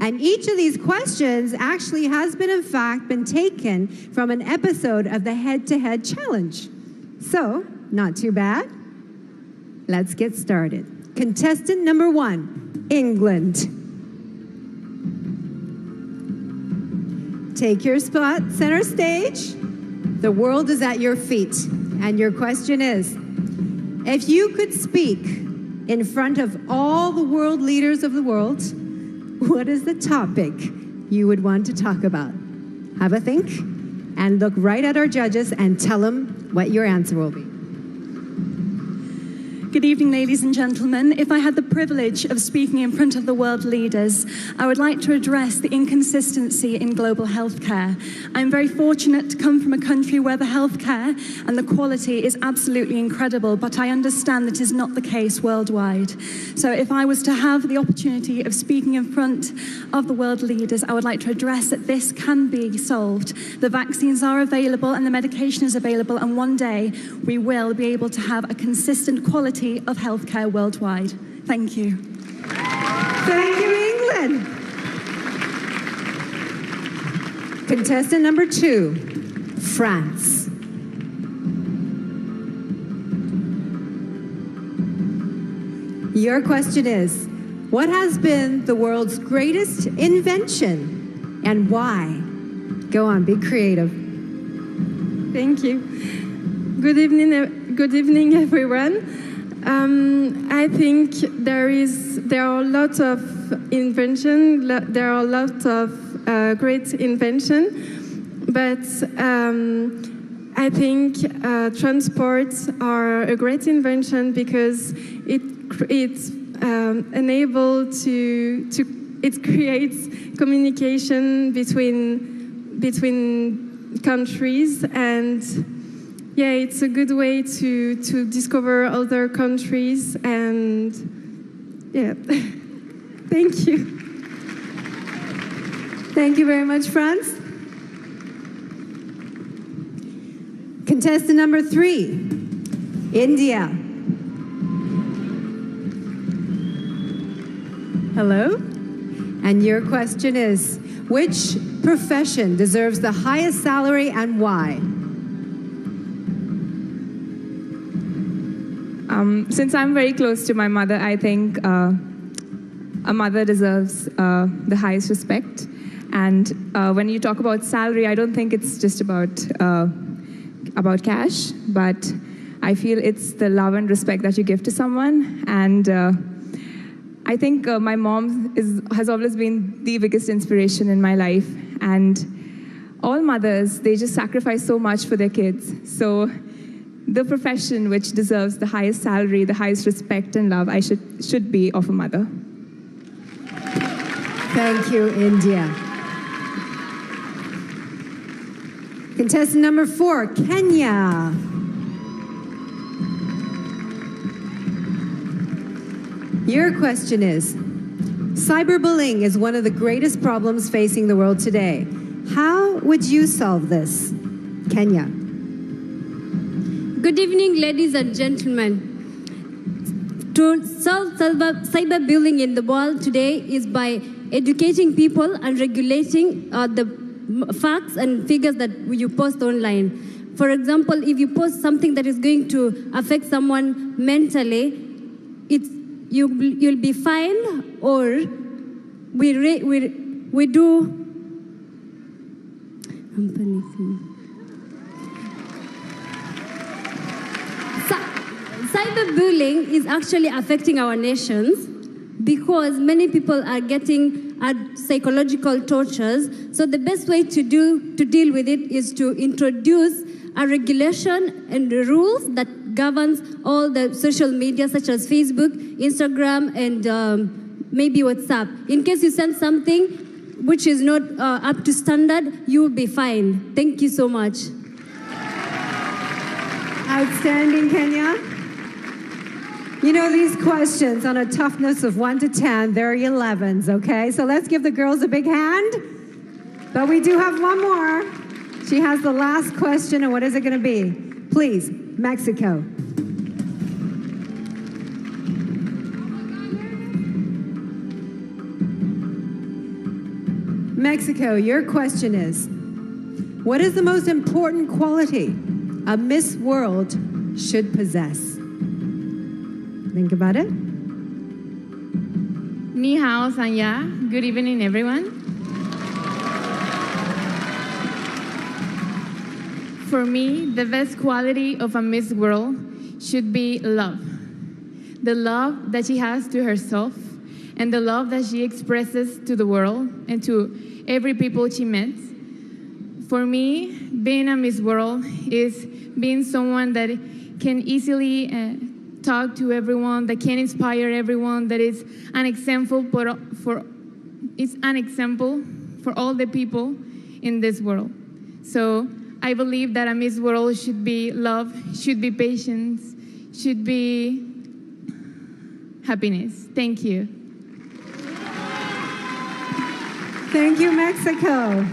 And each of these questions actually has been, in fact, been taken from an episode of the Head-to-Head Challenge. So, not too bad. Let's get started. Contestant number 1, England. Take your spot, center stage. The world is at your feet. And your question is, if you could speak in front of all the world leaders of the world, what is the topic you would want to talk about? Have a think and look right at our judges and tell them what your answer will be. Good evening, ladies and gentlemen. If I had the privilege of speaking in front of the world leaders, I would like to address the inconsistency in global healthcare. I'm very fortunate to come from a country where the healthcare and the quality is absolutely incredible, but I understand that is not the case worldwide. So if I was to have the opportunity of speaking in front of the world leaders, I would like to address that this can be solved. The vaccines are available and the medication is available, and one day we will be able to have a consistent quality of healthcare worldwide. Thank you. Thank you, England. Contestant number 2, France. Your question is, what has been the world's greatest invention and why? Go on, be creative. Thank you. Good evening, everyone. I think there are a lot of invention. There are a lot of great invention, but I think transports are a great invention because it's enable it creates communication between countries, and yeah, it's a good way to discover other countries, and yeah. Thank you. Thank you very much, France. Contestant number 3, India. Hello. And your question is, which profession deserves the highest salary and why? Since I'm very close to my mother, I think a mother deserves the highest respect. And when you talk about salary, I don't think it's just about cash, but I feel it's the love and respect that you give to someone. And I think my mom has always been the biggest inspiration in my life. And all mothers, they just sacrifice so much for their kids. So the profession which deserves the highest salary, the highest respect and love, should be of a mother. Thank you, India. Contestant number 4, Kenya. Your question is, cyberbullying is one of the greatest problems facing the world today. How would you solve this? Kenya. Good evening, ladies and gentlemen. To solve cyberbullying in the world today is by educating people and regulating the facts and figures that you post online. For example, if you post something that is going to affect someone mentally, you'll be fined, or we do. I'm panicking. Cyberbullying is actually affecting our nations because many people are getting psychological tortures. So the best way to deal with it is to introduce a regulation and rules that governs all the social media such as Facebook, Instagram, and maybe WhatsApp. In case you send something which is not up to standard, you will be fined. Thank you so much. Outstanding, Kenya. You know, these questions on a toughness of 1 to 10, they're 11s, okay? So let's give the girls a big hand. But we do have one more. She has the last question, and what is it going to be? Please, Mexico. Mexico, your question is, what is the most important quality a Miss World should possess? Think about it. Ni hao, Sanya. Good evening, everyone. For me, the best quality of a Miss World should be love. The love that she has to herself and the love that she expresses to the world and to every people she meets. For me, being a Miss World is being someone that can easily talk to everyone, that can inspire everyone, that is an example for all the people in this world. So I believe that a Miss World should be love, should be patience, should be happiness. Thank you. Thank you, Mexico.